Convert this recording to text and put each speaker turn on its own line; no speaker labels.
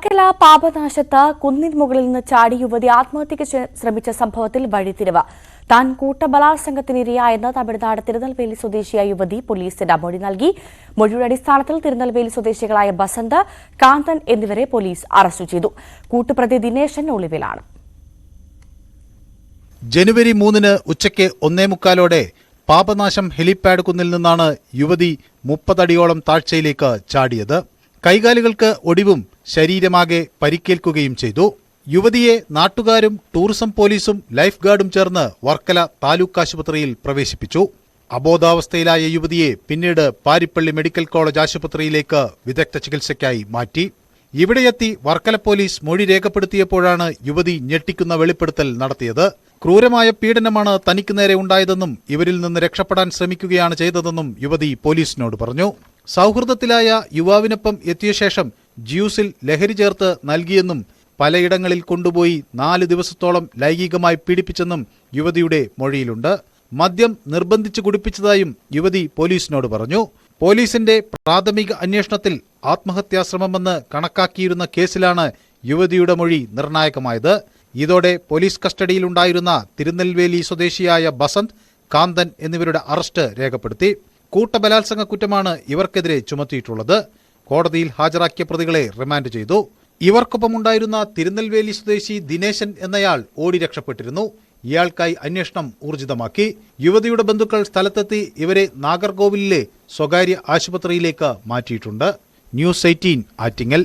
വർക്കല പാപനാശത്ത് കുന്നിൻ മുകളിൽ നിന്ന് ചാടി യുവതി ആത്മഹത്യയ്ക്ക് ശ്രമിച്ച സംഭവത്തിൽ വഴിത്തിരിവ്. താൻ കൂട്ടബലാത്സംഗത്തിനിരയായെന്ന് തമിഴ്നാട് തിരുനെൽവേലി സ്വദേശിയായ യുവതി പോലീസിന് മൊഴി നൽകി. മൊഴിയുടെ അടിസ്ഥാനത്തിൽ തിരുനെൽവേലി സ്വദേശികളായ ബസന്ത്, കാന്തൻ എന്നിവരെ പോലീസ് അറസ്റ്റ് ചെയ്തു. കൂട്ടുപ്രതി ദിനേശൻ ഒളിവിലാണ്.
ജനുവരി 3 ഉച്ചയ്ക്ക് 1:45 പാപനാശം ഹെലിപാഡ് കുന്നിൽ നിന്നാണ് യുവതി 30 അടിയോളം താഴ്ചയിലേക്ക് ചാടിയത്. കൈകാലുകൾക്ക് ഒടിവും ശരീരമാകെ പരിക്കേൽക്കുകയും ചെയ്തു. യുവതിയെ നാട്ടുകാരും ടൂറിസം പോലീസും ലൈഫ് ഗാർഡും ചേർന്ന് വർക്കല താലൂക്ക് ആശുപത്രിയിൽ പ്രവേശിപ്പിച്ചു. അബോധാവസ്ഥയിലായ യുവതിയെ പിന്നീട് പാരിപ്പള്ളി മെഡിക്കൽ കോളേജ് ആശുപത്രിയിലേക്ക് വിദഗ്ധ ചികിത്സയ്ക്കായി മാറ്റി. ഇവിടെയെത്തി വർക്കല പോലീസ് മൊഴി രേഖപ്പെടുത്തിയപ്പോഴാണ് യുവതി ഞെട്ടിക്കുന്ന വെളിപ്പെടുത്തൽ നടത്തിയത്. ക്രൂരമായ പീഡനമാണ് തനിക്ക് നേരെ ഉണ്ടായതെന്നും ഇവരിൽ നിന്ന് രക്ഷപ്പെടാൻ ശ്രമിക്കുകയാണ് ചെയ്തതെന്നും യുവതി പോലീസിനോട് പറഞ്ഞു. സൗഹൃദത്തിലായ യുവാവിനൊപ്പം എത്തിയ ശേഷം ജ്യൂസിൽ ലഹരി ചേർത്ത് നൽകിയെന്നും പലയിടങ്ങളിൽ കൊണ്ടുപോയി 4 ദിവസത്തോളം ലൈംഗികമായി പീഡിപ്പിച്ചെന്നും യുവതിയുടെ മൊഴിയിലുണ്ട്. മദ്യം നിർബന്ധിച്ച് കുടിപ്പിച്ചതായും യുവതി പോലീസിനോട് പറഞ്ഞു. പോലീസിന്റെ പ്രാഥമിക അന്വേഷണത്തിൽ ആത്മഹത്യാശ്രമമെന്ന് കണക്കാക്കിയിരുന്ന കേസിലാണ് യുവതിയുടെ മൊഴി നിർണായകമായത്. ഇതോടെ പോലീസ് കസ്റ്റഡിയിലുണ്ടായിരുന്ന തിരുനെൽവേലി സ്വദേശിയായ ബസന്ത്, കാന്തൻ എന്നിവരുടെ അറസ്റ്റ് രേഖപ്പെടുത്തി. കൂട്ടബലാത്സംഗ കുറ്റമാണ് ഇവർക്കെതിരെ ചുമത്തിയിട്ടുള്ളത്. കോടതിയിൽ ഹാജരാക്കിയ പ്രതികളെ റിമാൻഡ് ചെയ്തു. ഇവർക്കൊപ്പമുണ്ടായിരുന്ന തിരുനെൽവേലി സ്വദേശി ദിനേശൻ എന്നയാൾ ഓടി രക്ഷപ്പെട്ടിരുന്നു. ഇയാൾക്കായി അന്വേഷണം ഊർജിതമാക്കി. യുവതിയുടെ ബന്ധുക്കൾ സ്ഥലത്തെത്തി ഇവരെ നാഗർകോവിലിലെ സ്വകാര്യ ആശുപത്രിയിലേക്ക് മാറ്റിയിട്ടുണ്ട്. ന്യൂസ് 18 ആറ്റിങ്ങൽ.